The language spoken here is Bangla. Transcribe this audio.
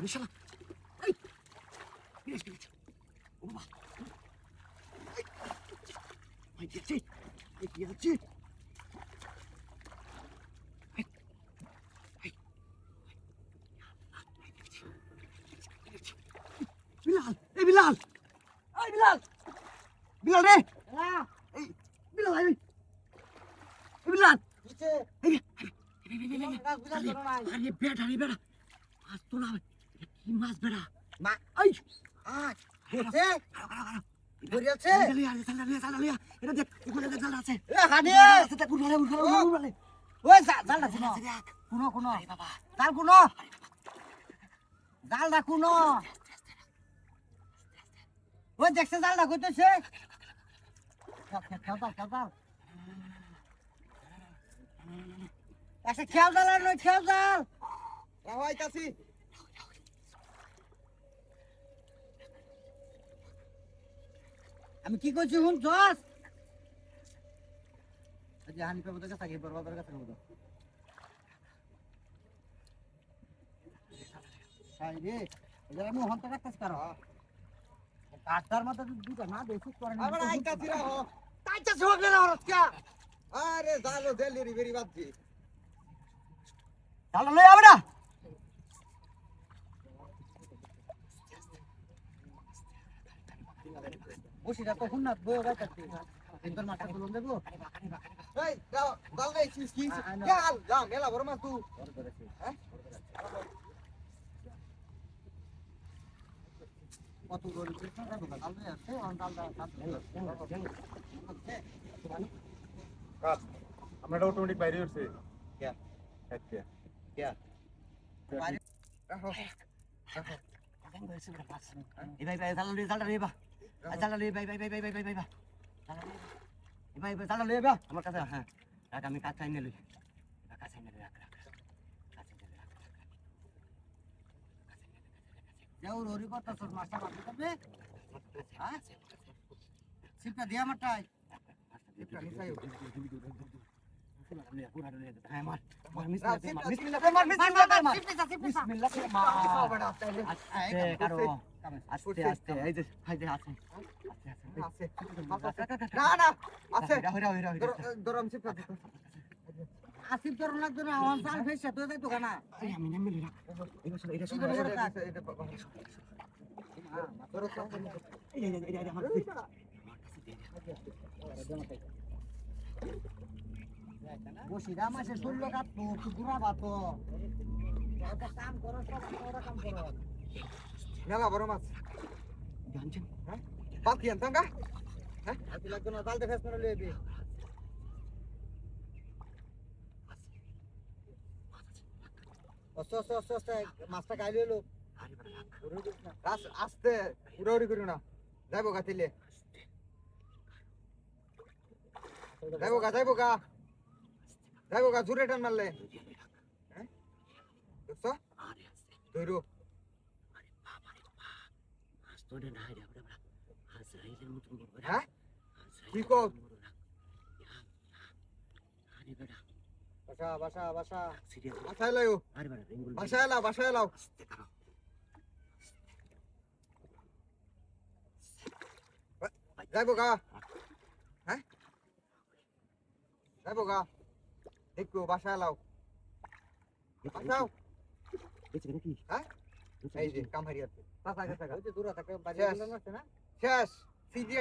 শালা এই বিরাজ বিরাজ ও বাবা ভাই যাচ্ছে এই কি যাচ্ছে বিলাল এই বিলাল এই বিলাল বিলাল রে হ্যাঁ এই বিলাল এই বিলাল কিছে এই আরে বেটা মাছ তো না কি মাছ বেটা মা এই আজ হচ্ছে গড়িয়াছে চালিয়া এটা দেখ এগুলো দেখ জাল আছে এ হানি আছে দেখ উড়ালে ওই জালটা শুনো দেখ শুনো শুনো আরে বাবা জাল শুনো জালটা শুনো ওই দেখছে জালটা কইতেছে খেয়াল জাল আচ্ছা খেয়াল জাল আর নয় খেয়াল জাল হইতাছি আমি কি করছি শুন জস আজ হানি পাবো তো কাছে বরবাদের কাছে বলবো হাই রে এবার আমি হন্তা রাখতেছ কারো কাটার মতো দুটা না বেশি করে না আবার আইতাছি রা হো তাইটা ঝগড়া না হরস কা আরে জালো জেলিরি বেরি বাদজি চল লই আবে না বসিটা তো হুন না বই রাখতে কিন্তু মাথা তুলন দেবো এই যাও জাল নাই কি জাল যা মেলা বড় মাছ তুই হ্যাঁ কত গরু কৃষ্ণ রাখো জাল লই আছে অন জালটা কাট আমরা অটোমেটিক বাইরে উঠছে क्या আচ্ছা क्या রাখো এই ভাই জালটা লই বা জালটা লই ভাই জালটা লই বা আমার কাছে হ্যাঁ রাখ আমি কাজ চাই না লই কাজ চাই না রাখ যাও ররি কথা তোর মাছটা মারতে হবে হ্যাঁ সিপটা দিয়া মারটাই সিপটা নিছাই হ্যাঁ মার আস্তে আস্তে এই যে ভাই যে আছে না না আছে দরম সিপটা আসিফ তোর লাগতো না আমার জাল ফেসে তো যাইতো কেনা আমি নেমে রাখ এটা শুনে এটা আমার বসিরা মাসে ষোল কাটতো একটু ঘুরা বাতো কাম করো সব কাম করো মেলা বড় মাছ জানছেন হ্যাঁ বাকি আনতাঙ্গা হ্যাঁ আতি লাগতো না জাল দেখে শুনে লইবি অস্তে মাছটা গাইলে এলো আস্তে উড়াউড়ি করি না যাইবো গা তিলে যাইবো গা জোরে টান মারলে হ্যাঁ দেখছো ধরো হ্যাঁ কি কো বাসা বাসায় লাও বাসায় লাও যাইবো গা হ্যাঁ যাইবো গা দেখো বাসায় লাও বাসাও হ্যাঁ এই যে কাম হারিয়ে আছে কাছা কাছা দূরে থাকে শেষ সিজি